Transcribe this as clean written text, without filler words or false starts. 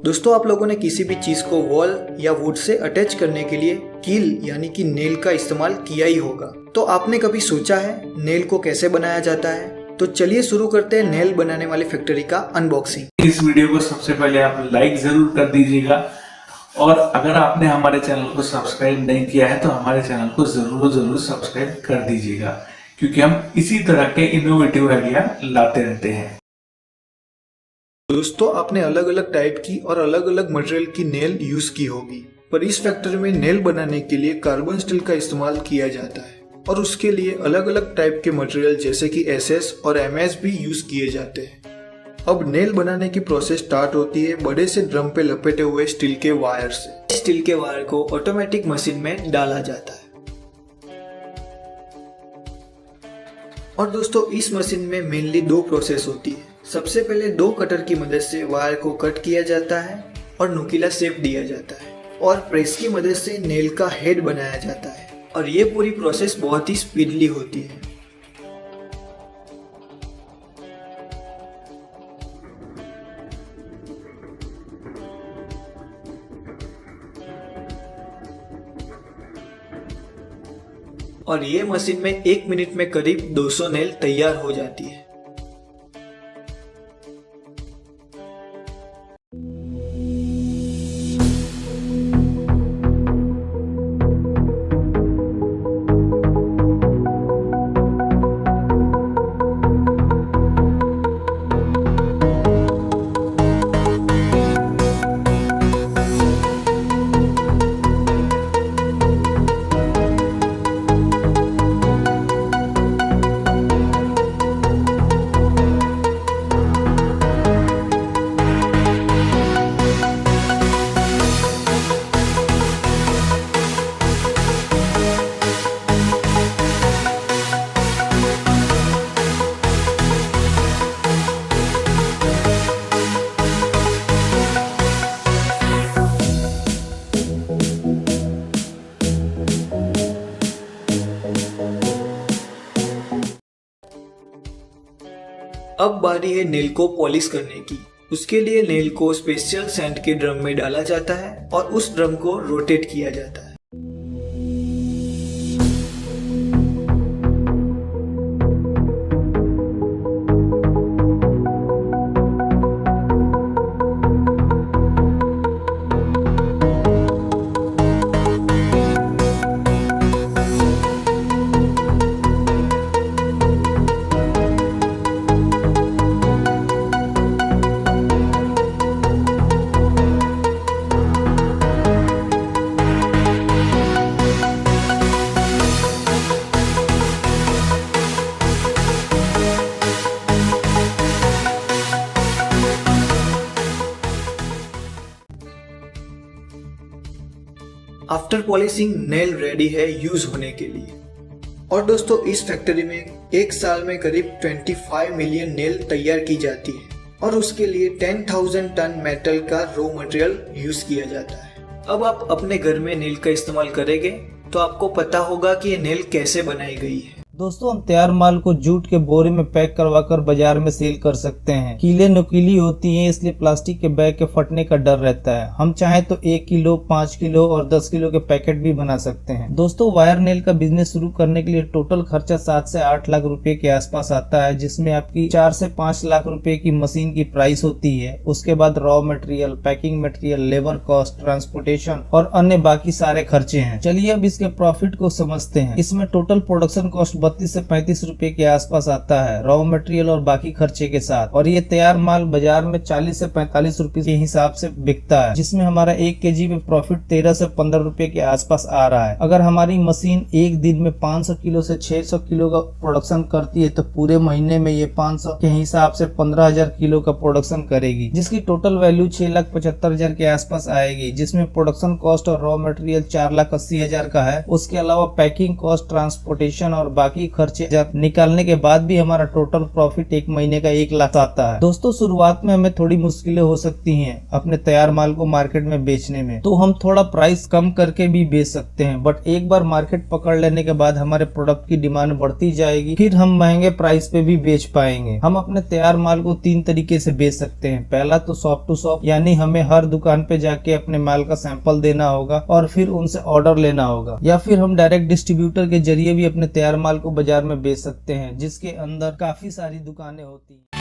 दोस्तों आप लोगों ने किसी भी चीज को वॉल या वुड से अटैच करने के लिए कील यानी कि नेल का इस्तेमाल किया ही होगा। तो आपने कभी सोचा है नेल को कैसे बनाया जाता है? तो चलिए शुरू करते हैं नेल बनाने वाली फैक्ट्री का अनबॉक्सिंग। इस वीडियो को सबसे पहले आप लाइक जरूर कर दीजिएगा और अगर आपने हमारे चैनल को सब्सक्राइब नहीं किया है तो हमारे चैनल को जरूर सब्सक्राइब कर दीजिएगा, क्योंकि हम इसी तरह के इनोवेटिव आइडिया लाते रहते हैं। दोस्तों आपने अलग अलग टाइप की और अलग अलग मटेरियल की नेल यूज की होगी, पर इस फैक्ट्री में नेल बनाने के लिए कार्बन स्टील का इस्तेमाल किया जाता है और उसके लिए अलग अलग टाइप के मटेरियल जैसे कि SS और MS भी यूज किए जाते हैं। अब नेल बनाने की प्रोसेस स्टार्ट होती है बड़े से ड्रम पे लपेटे हुए स्टील के वायर से। स्टील के वायर को ऑटोमेटिक मशीन में डाला जाता है और दोस्तों इस मशीन में मेनली दो प्रोसेस होती है। सबसे पहले दो कटर की मदद से वायर को कट किया जाता है और नुकीला शेप दिया जाता है और प्रेस की मदद से नेल का हेड बनाया जाता है और ये पूरी प्रोसेस बहुत ही स्पीडली होती है। और ये मशीन में 1 मिनट में करीब 200 नेल तैयार हो जाती है। अब बारी है नेल को पॉलिश करने की। उसके लिए नेल को स्पेशल सैंड के ड्रम में डाला जाता है और उस ड्रम को रोटेट किया जाता है। आफ्टर पॉलिशिंग नेल रेडी है यूज होने के लिए। और दोस्तों इस फैक्ट्री में एक साल में करीब 25 मिलियन नेल तैयार की जाती है और उसके लिए 10,000 टन मेटल का रॉ मटेरियल यूज किया जाता है। अब आप अपने घर में नेल का इस्तेमाल करेंगे तो आपको पता होगा कि ये नेल कैसे बनाई गई है। दोस्तों हम तैयार माल को जूट के बोरे में पैक करवाकर बाजार में सेल कर सकते हैं। कीलें नुकीली होती हैं, इसलिए प्लास्टिक के बैग के फटने का डर रहता है। हम चाहें तो 1 किलो, 5 किलो और 10 किलो के पैकेट भी बना सकते हैं। दोस्तों वायर नेल का बिजनेस शुरू करने के लिए टोटल खर्चा 7 से 8 लाख रुपए के आसपास आता है, जिसमें आपकी 4 से 5 लाख रुपए की मशीन की प्राइस होती है। उसके बाद raw material, packing material, labour cost, transportation और अन्य बाकी सारे खर्चे हैं। चलिए अब इसके प्रॉफिट को समझते हैं। इसमें टोटल प्रोडक्शन कॉस्ट 32 से 35 रुपए के आसपास आता है, रॉ मटेरियल और बाकी खर्चे के साथ। और ये तैयार माल बाजार में 40 से 45 रुपए के हिसाब से बिकता है, जिसमें हमारा 1 केजी में प्रॉफिट 13 से 15 रुपए के आसपास आ रहा है। अगर हमारी मशीन एक दिन में 500 किलो से 600 किलो का प्रोडक्शन करती है तो पूरे महीने में ये 500 के हिसाब से 15,000 किलो का प्रोडक्शन करेगी, जिसकी टोटल वैल्यू 6,75,000 के आसपास आएगी, जिसमें प्रोडक्शन कॉस्ट और रॉ मटेरियल 4,80,000 का है। उसके अलावा पैकिंग कॉस्ट, ट्रांसपोर्टेशन और बाकी बाकी खर्चे जब निकालने के बाद भी हमारा टोटल प्रॉफिट एक महीने का 1 लाख आता है। दोस्तों शुरुआत में हमें थोड़ी मुश्किलें हो सकती हैं अपने तैयार माल को मार्केट में बेचने में, तो हम थोड़ा प्राइस कम करके भी बेच सकते हैं, बट एक बार मार्केट पकड़ लेने के बाद हमारे प्रोडक्ट की डिमांड बढ़ती जाएगी, फिर हम महंगे प्राइस पे भी बेच पाएंगे। हम अपने तैयार माल को 3 तरीके से बेच सकते हैं। पहला तो शॉप टू शॉप, यानी हमें हर दुकान पे जाके अपने माल का सैंपल देना होगा और फिर उनसे ऑर्डर लेना होगा, या फिर हम डायरेक्ट डिस्ट्रीब्यूटर के जरिए भी अपने तैयार माल को बाजार में बेच सकते हैं, जिसके अंदर काफी सारी दुकानें होती हैं।